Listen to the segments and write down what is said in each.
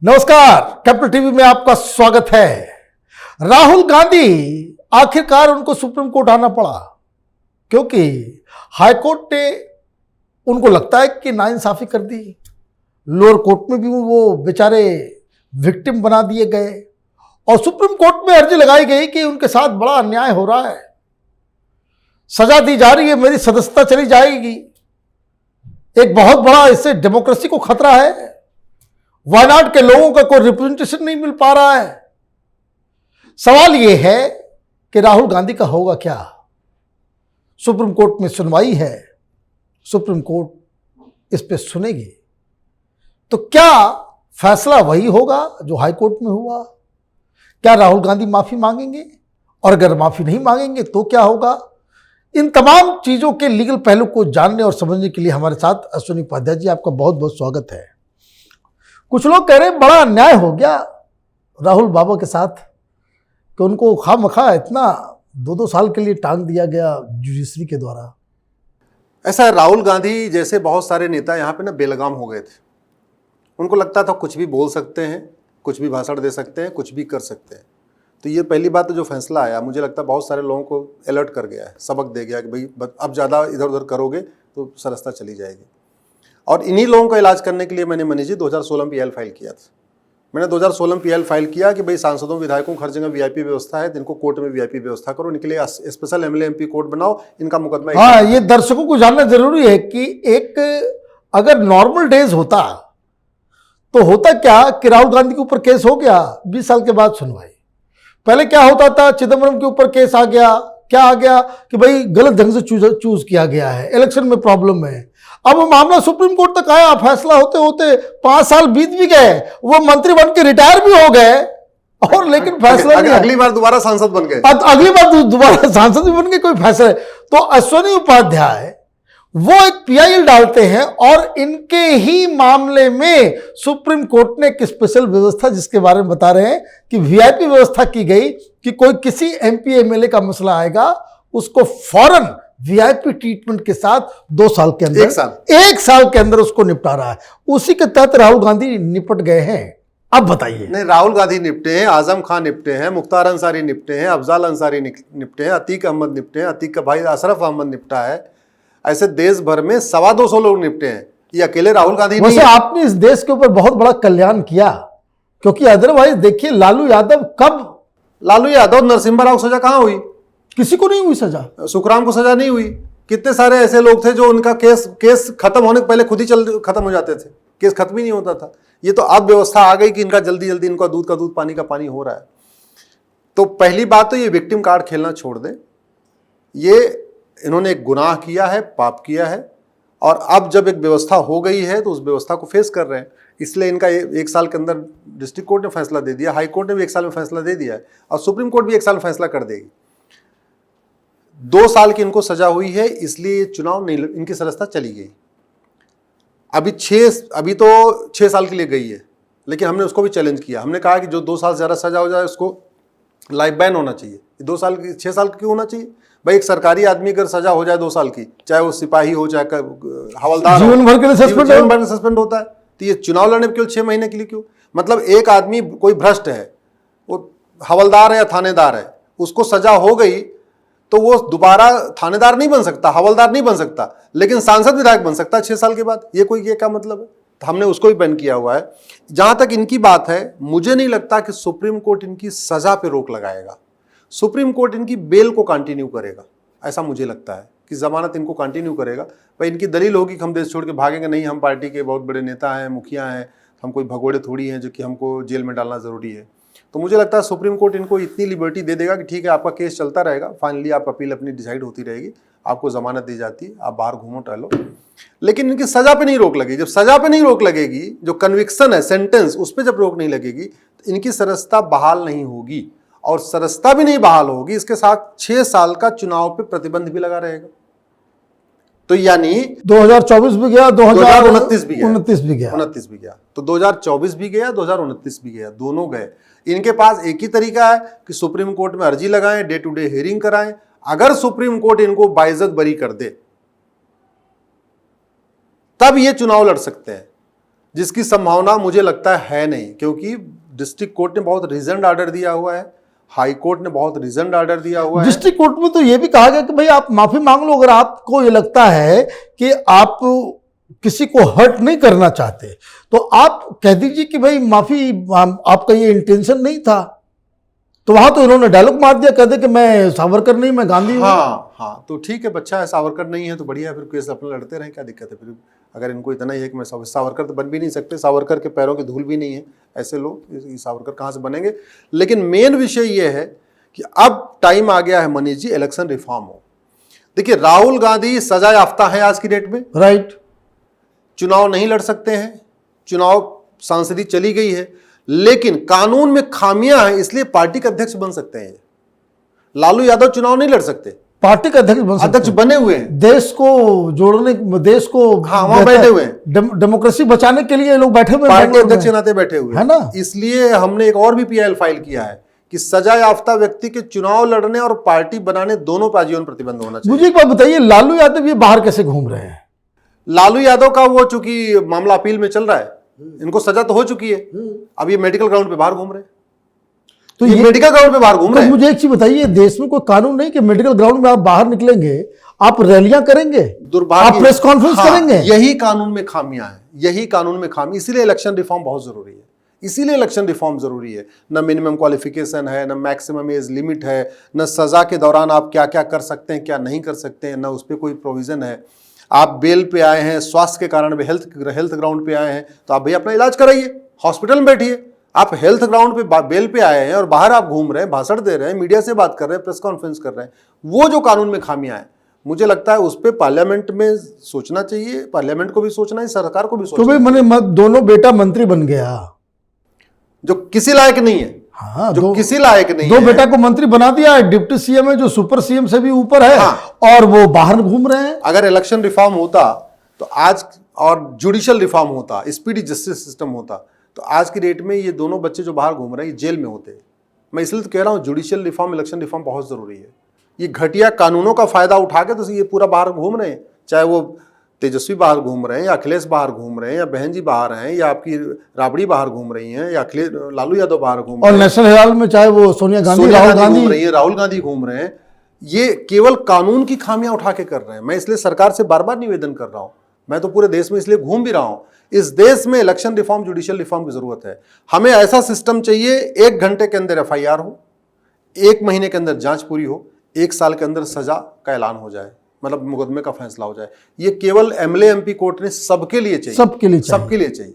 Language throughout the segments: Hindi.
नमस्कार, कैपिटल टीवी में आपका स्वागत है। राहुल गांधी आखिरकार उनको सुप्रीम कोर्ट आना पड़ा क्योंकि हाईकोर्ट ने उनको लगता है कि नाइंसाफी कर दी। लोअर कोर्ट में भी वो बेचारे विक्टिम बना दिए गए और सुप्रीम कोर्ट में अर्जी लगाई गई कि उनके साथ बड़ा अन्याय हो रहा है, सजा दी जा रही है, मेरी सदस्यता चली जाएगी। एक बहुत बड़ा इससे डेमोक्रेसी को खतरा है। वायनाड के लोगों का कोई रिप्रेजेंटेशन नहीं मिल पा रहा है। सवाल यह है कि राहुल गांधी का होगा क्या। सुप्रीम कोर्ट में सुनवाई है, सुप्रीम कोर्ट इस पे सुनेगी तो क्या फैसला वही होगा जो हाई कोर्ट में हुआ? क्या राहुल गांधी माफी मांगेंगे? और अगर माफी नहीं मांगेंगे तो क्या होगा? इन तमाम चीजों के लीगल पहलू को जानने और समझने के लिए हमारे साथ अश्विनी उपाध्याय जी, आपका बहुत बहुत स्वागत है। कुछ लोग कह रहे हैं बड़ा अन्याय हो गया राहुल बाबा के साथ कि उनको खामखा इतना 2-2 साल के लिए टांग दिया गया जुडिशरी के द्वारा। ऐसा राहुल गांधी जैसे बहुत सारे नेता यहाँ पे ना बेलगाम हो गए थे। उनको लगता था कुछ भी बोल सकते हैं, कुछ भी भाषण दे सकते हैं, कुछ भी कर सकते हैं। तो ये पहली बात जो फैसला आया, मुझे लगता है बहुत सारे लोगों को अलर्ट कर गया है, सबक दे गया कि भाई अब ज़्यादा इधर उधर करोगे तो सदस्यता चली जाएगी। और इन्हीं लोगों का इलाज करने के लिए मैंने मनीष जी 2016 में पीएल फाइल किया था। मैंने 2016 में पीएल फाइल किया कि भाई सांसदों विधायकों को हर जगह वीआईपी व्यवस्था है, इनको कोर्ट में वीआईपी व्यवस्था करो, इनके लिए स्पेशल एमएलए एमपी कोर्ट बनाओ, इनका मुकदमा। हाँ, ये दर्शकों को जानना जरूरी है कि एक अगर नॉर्मल डेज होता तो होता क्या कि राहुल गांधी के ऊपर केस हो गया, 20 साल के बाद सुनवाई। पहले क्या होता था, चिदम्बरम के ऊपर केस आ गया, क्या आ गया कि भाई गलत ढंग से चूज किया गया है, इलेक्शन में प्रॉब्लम है। अब वो मामला सुप्रीम कोर्ट तक आया, फैसला होते होते 5 साल बीत भी गए, वो मंत्री बन के रिटायर भी हो गए और लेकिन फैसला नहीं। अगली बार दोबारा सांसद बन गए, अगली बार दोबारा सांसद भी बन के कोई फैसला है। तो अश्विनी उपाध्याय वो एक पीआईएल डालते हैं और इनके ही मामले में सुप्रीम कोर्ट ने एक स्पेशल व्यवस्था, जिसके बारे में बता रहे हैं कि वीआईपी व्यवस्था की गई कि कोई किसी एमपी एमएलए का मसला आएगा, उसको फौरन वीआईपी ट्रीटमेंट के साथ 2 साल के अंदर, एक साल के अंदर उसको निपटा रहा है। उसी के तहत राहुल गांधी निपट गए हैं। अब बताइए। नहीं, राहुल गांधी निपटे हैं, आजम खान निपटे हैं, मुख्तार अंसारी निपटे हैं, अफजाल अंसारी निपटे हैं, अतीक अहमद निपटे हैं, अतीक का भाई अशरफ अहमद निपटा है। ऐसे देश भर में 225 लोग निपटे हैं। ये अकेले राहुल गांधी नहीं। वैसे आपने इस देश के ऊपर बहुत बड़ा कल्याण किया, क्योंकि अदरवाइज देखिए लालू यादव नरसिम्हा राव को सजा कहां हुई? किसी को नहीं हुई सजा। सुखराम को सजा नहीं हुई। कितने सारे ऐसे लोग थे जो उनका केस खत्म होने के पहले खुद ही खत्म हो जाते थे, केस खत्म ही नहीं होता था। ये तो अब व्यवस्था आ गई कि इनका जल्दी जल्दी इनका दूध का दूध पानी का पानी हो रहा है। तो पहली बात तो ये विक्टिम कार्ड खेलना छोड़ दें। ये इन्होंने एक गुनाह किया है, पाप किया है, और अब जब एक व्यवस्था हो गई है तो उस व्यवस्था को फेस कर रहे हैं। इसलिए इनका 1 साल के अंदर डिस्ट्रिक्ट कोर्ट ने फैसला दे दिया, हाई कोर्ट ने भी 1 साल में फैसला दे दिया है, और सुप्रीम कोर्ट भी 1 साल में फैसला कर देगी। 2 साल की इनको सजा हुई है, इसलिए चुनाव नहीं, इनकी सदस्यता चली गई। अभी तो 6 साल के लिए गई है, लेकिन हमने उसको भी चैलेंज किया। हमने कहा कि जो 2 साल से ज़्यादा सजा हो जाए उसको लाइफ बैन होना चाहिए। 2 साल की 6 साल क्यों होना चाहिए भाई? एक सरकारी आदमी अगर सजा हो जाए 2 साल की, चाहे वो सिपाही हो चाहे हवलदार, जीवन भर के लिए सस्पेंड होता है। तो ये चुनाव लड़ने केवल 6 महीने के लिए क्यों? मतलब एक आदमी कोई भ्रष्ट है, वो हवलदार है या थानेदार है, उसको सजा हो गई तो वो दोबारा थानेदार नहीं बन सकता, हवलदार नहीं बन सकता, लेकिन सांसद विधायक बन सकता है 6 साल के बाद। ये क्या मतलब है? तो हमने उसको भी बैन किया हुआ है। जहां तक इनकी बात है, मुझे नहीं लगता कि सुप्रीम कोर्ट इनकी सजा पे रोक लगाएगा। सुप्रीम कोर्ट इनकी बेल को कंटिन्यू करेगा, ऐसा मुझे लगता है कि जमानत इनको कंटिन्यू करेगा। भाई इनकी दलील होगी कि हम देश छोड़ के भागेंगे नहीं, हम पार्टी के बहुत बड़े नेता हैं, मुखिया हैं, हम कोई भगोड़े थोड़ी हैं जो कि हमको जेल में डालना जरूरी है। तो मुझे लगता है सुप्रीम कोर्ट इनको इतनी लिबर्टी दे देगा कि ठीक है, आपका केस चलता रहेगा, फाइनली आप अपील अपनी डिसाइड होती रहेगी, आपको जमानत दी जाती है, आप बाहर घूमो टहलो, लेकिन इनकी सजा पे नहीं रोक लगेगी। जब सजा पे नहीं रोक लगेगी, जो कन्विक्शन है, सेंटेंस, उस पर जब रोक नहीं लगेगी तो इनकी सदस्यता बहाल नहीं होगी, और सदस्यता भी नहीं बहाल होगी, इसके साथ 6 साल का चुनाव पे प्रतिबंध भी लगा रहेगा। तो यानी 2024 भी गया, 2029 भी गया, 29 भी गया। तो 2024 भी गया, 2029 भी गया, दोनों गए। इनके पास एक ही तरीका है कि सुप्रीम कोर्ट में अर्जी लगाएं, डे टू डे हियरिंग कराएं। अगर सुप्रीम कोर्ट इनको बाइज्जत बरी कर दे तब ये चुनाव लड़ सकते हैं। जिसकी संभावना मुझे लगता है नहीं, क्योंकि डिस्ट्रिक्ट कोर्ट ने बहुत रीजनड ऑर्डर दिया हुआ है, हाई कोर्ट ने बहुत रीजनड ऑर्डर दिया हुआ है। डिस्ट्रिक्ट कोर्ट में तो ये भी कहा गया कि भाई आप माफी मांग लो अगर आपको ये लगता है कि आप किसी को हर्ट नहीं करना चाहते, तो आप कह दीजिए कि भाई माफी, आपका ये इंटेंशन नहीं था। तो वहां तो इन्होंने डायलॉग मार दिया, कहते कि मैं सावरकर नहीं, मैं गांधी हूं। हाँ, तो ठीक है, बच्चा है, सावरकर नहीं है तो बढ़िया है, फिर केस अपने लड़ते रहें, क्या दिक्कत है। फिर अगर इनको इतना ही है कि मैं सावरकर तो बन भी नहीं सकते, सावरकर के पैरों की धूल भी नहीं है ऐसे लोग, सावरकर कहाँ से बनेंगे। लेकिन मेन विषय ये है कि अब टाइम आ गया है मनीष जी, इलेक्शन रिफॉर्म हो। देखिए, राहुल गांधी सजा याफ्ता है आज की डेट में, राइट, चुनाव नहीं लड़ सकते हैं, चुनाव सांसदी चली गई है, लेकिन कानून में खामियां हैं, इसलिए पार्टी के अध्यक्ष बन सकते हैं। लालू यादव चुनाव नहीं लड़ सकते, पार्टी का अध्यक्ष बन सकते अध्यक्ष बने हुए हैं, देश को जोड़ने, देश को, हाँ, वहां बैठे हुए हैं, डेमोक्रेसी बचाने के लिए ये लोग बैठे हुए हैं, पार्टी अध्यक्ष के नाते बैठे हुए है ना। इसलिए हमने एक और भी पीआईएल फाइल किया है कि सजा याफ्ता व्यक्ति के चुनाव लड़ने और पार्टी बनाने दोनों पर आजीवन प्रतिबंध होना चाहिए। मुझे एक बात बताइए, लालू यादव ये बाहर कैसे घूम रहे हैं? लालू यादव का वो चूंकि मामला अपील में चल रहा है, इनको सजा तो हो चुकी है, अब ये मेडिकल ग्राउंड पे बाहर घूम रहे हैं, तो ये मेडिकल ग्राउंड पे बाहर घूम रहे हैं। मुझे एक चीज बताइए, देश में कोई कानून नहीं कि मेडिकल ग्राउंड में आप बाहर निकलेंगे, आप रैलियां करेंगे, आप प्रेस कॉन्फ्रेंस करेंगे? यही कानून में खामियां हैं, यही कानून में खामी, इसीलिए इलेक्शन रिफॉर्म बहुत जरूरी है, इसीलिए इलेक्शन रिफॉर्म जरूरी है। न मिनिमम क्वालिफिकेशन है, न मैक्सिमम एज लिमिट है, न सजा के दौरान आप क्या क्या कर सकते हैं, क्या नहीं कर सकते हैं, न उस पर कोई प्रोविजन है। आप बेल पे आए हैं, स्वास्थ्य के कारण हेल्थ ग्राउंड पे आए हैं, तो आप भैया अपना इलाज कराइए, हॉस्पिटल में बैठिए। आप हेल्थ ग्राउंड पे बेल पे आए हैं और बाहर आप घूम रहे हैं, भाषण दे रहे हैं, मीडिया से बात कर रहे हैं, प्रेस कॉन्फ्रेंस कर रहे हैं, वो जो कानून में खामियां हैं, मुझे लगता है उस पर पार्लियामेंट में सोचना चाहिए, पार्लियामेंट को भी सोचना है, सरकार को भी सोचना है। तो भाई मैंने दोनों बेटा मंत्री बन गया, जो किसी लायक नहीं है, हाँ, जो किसी लायक नहीं दो है, बेटा को मंत्री बना दिया, डिप्टी सीएम है जो सुपर सीएम से भी ऊपर है, हाँ, और वो बाहर घूम रहे हैं। अगर इलेक्शन रिफॉर्म होता तो आज, और जुडिशियल रिफॉर्म होता, स्पीडी जस्टिस सिस्टम होता, तो आज की डेट में ये दोनों बच्चे जो बाहर घूम रहे हैं ये जेल में होते। मैं इसलिए तो कह रहा हूँ जुडिशियल रिफॉर्म, इलेक्शन रिफॉर्म बहुत जरूरी है। ये घटिया कानूनों का फायदा उठा के तो ये पूरा बाहर घूम रहे हैं, चाहे वो तेजस्वी बाहर घूम रहे हैं, या अखिलेश बाहर घूम रहे हैं, या बहन जी बाहर हैं, या आपकी राबड़ी बाहर घूम रही हैं, या अखिलेश लालू यादव बाहर घूम रहे हैं, और नेशनल हेराल्ड में चाहे वो सोनिया गांधी, राहुल गांधी घूम रही है, राहुल गांधी घूम रहे हैं। ये केवल कानून की खामियां उठा के कर रहे हैं। मैं इसलिए सरकार से बार बार निवेदन कर रहा हूं, मैं तो पूरे देश में इसलिए घूम भी रहा हूं, इस देश में इलेक्शन रिफॉर्म, जुडिशियल रिफॉर्म की जरूरत है। हमें ऐसा सिस्टम चाहिए, 1 घंटे के अंदर एफआईआर हो, 1 महीने के अंदर जांच पूरी हो, 1 साल के अंदर सजा का ऐलान हो जाए, मतलब मुकदमे का फैसला हो जाए। ये केवल एमएलए एमपी कोर्ट ने सबके लिए चाहिए, सबके लिए चाहिए,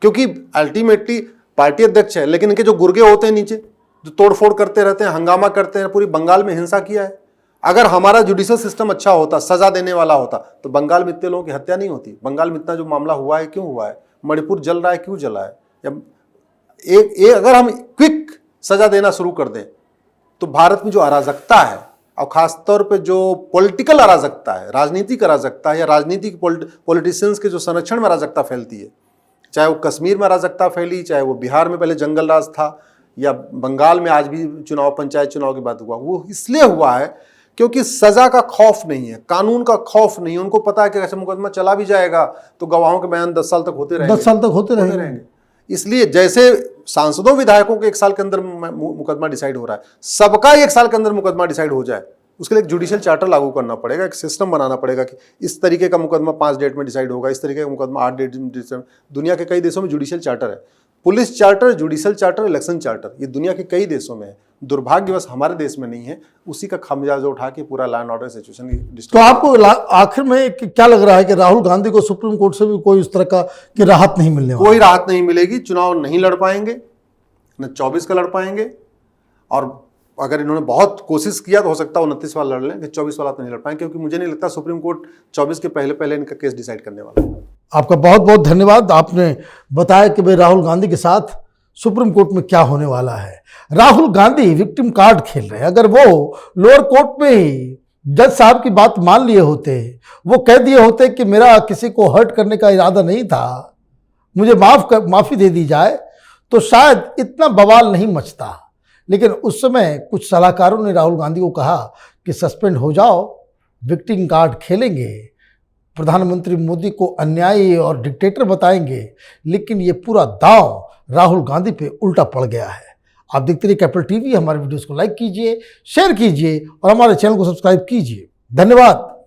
क्योंकि अल्टीमेटली पार्टी अध्यक्ष है, लेकिन इनके जो गुर्गे होते हैं नीचे, जो तोड़फोड़ करते रहते हैं, हंगामा करते हैं, पूरी बंगाल में हिंसा किया है। अगर हमारा जुडिशियल सिस्टम अच्छा होता, सजा देने वाला होता, तो बंगाल में इतने लोगों की हत्या नहीं होती। बंगाल में इतना जो मामला हुआ है क्यों हुआ है, मणिपुर जल रहा है क्यों जला है। अगर हम क्विक सजा देना शुरू कर दें तो भारत में जो अराजकता है, और खासतौर पे जो पॉलिटिकल अराजकता है, राजनीतिक अराजकता है, या राजनीतिक पॉलिटिशियंस के जो संरक्षण में अराजकता फैलती है, चाहे वो कश्मीर में अराजकता फैली, चाहे वो बिहार में पहले जंगल राज था, या बंगाल में आज भी चुनाव, पंचायत चुनाव के बाद हुआ, वो इसलिए हुआ है क्योंकि सजा का खौफ नहीं है, कानून का खौफ नहीं है। उनको पता है कि ऐसे मुकदमा चला भी जाएगा तो गवाहों के बयान 10 साल तक होते रहेंगे, 10 साल तक होते रहेंगे। इसलिए जैसे सांसदों विधायकों के 1 साल के अंदर मुकदमा डिसाइड हो रहा है, सबका 1 साल के अंदर मुकदमा डिसाइड हो जाए, उसके लिए एक जुडिशियल चार्टर लागू करना पड़ेगा, एक सिस्टम बनाना पड़ेगा कि इस तरीके का मुकदमा 5 डेट में डिसाइड होगा, इस तरीके का मुकदमा 8 डेट में डिसाइड। दुनिया के कई देशों में जुडिशियल चार्टर है, police charter, judicial charter, election charter, ये दुनिया के कई देशों में है। दुर्भाग्यवश हमारे देश में नहीं है, उसी का खामियाजा उठा के पूरा लॉ एंड ऑर्डर सिचुएशन। तो आपको आखिर में क्या लग रहा है कि राहुल गांधी को सुप्रीम कोर्ट से भी कोई इस तरह का कि राहत नहीं मिलने वाली? कोई राहत नहीं मिलेगी, चुनाव नहीं लड़ पाएंगे, न 24 का लड़ पाएंगे, और अगर इन्होंने बहुत कोशिश किया तो हो सकता है 29 वाला लड़ लें, 24 वाला तो नहीं लड़ पाएंगे, क्योंकि मुझे नहीं लगता सुप्रीम कोर्ट 24 के पहले इनका केस डिसाइड करने वाला है। आपका बहुत बहुत धन्यवाद, आपने बताया कि भाई राहुल गांधी के साथ सुप्रीम कोर्ट में क्या होने वाला है। राहुल गांधी विक्टिम कार्ड खेल रहे हैं। अगर वो लोअर कोर्ट में ही जज साहब की बात मान लिए होते, वो कह दिए होते कि मेरा किसी को हर्ट करने का इरादा नहीं था, मुझे माफ़ी दे दी जाए, तो शायद इतना बवाल नहीं मचता। लेकिन उस समय कुछ सलाहकारों ने राहुल गांधी को कहा कि सस्पेंड हो जाओ, विक्टिम कार्ड खेलेंगे, प्रधानमंत्री मोदी को अन्यायी और डिक्टेटर बताएंगे, लेकिन ये पूरा दांव राहुल गांधी पे उल्टा पड़ गया है। आप देखते रहिए कैपिटल टीवी। हमारे वीडियोस को लाइक कीजिए, शेयर कीजिए और हमारे चैनल को सब्सक्राइब कीजिए। धन्यवाद।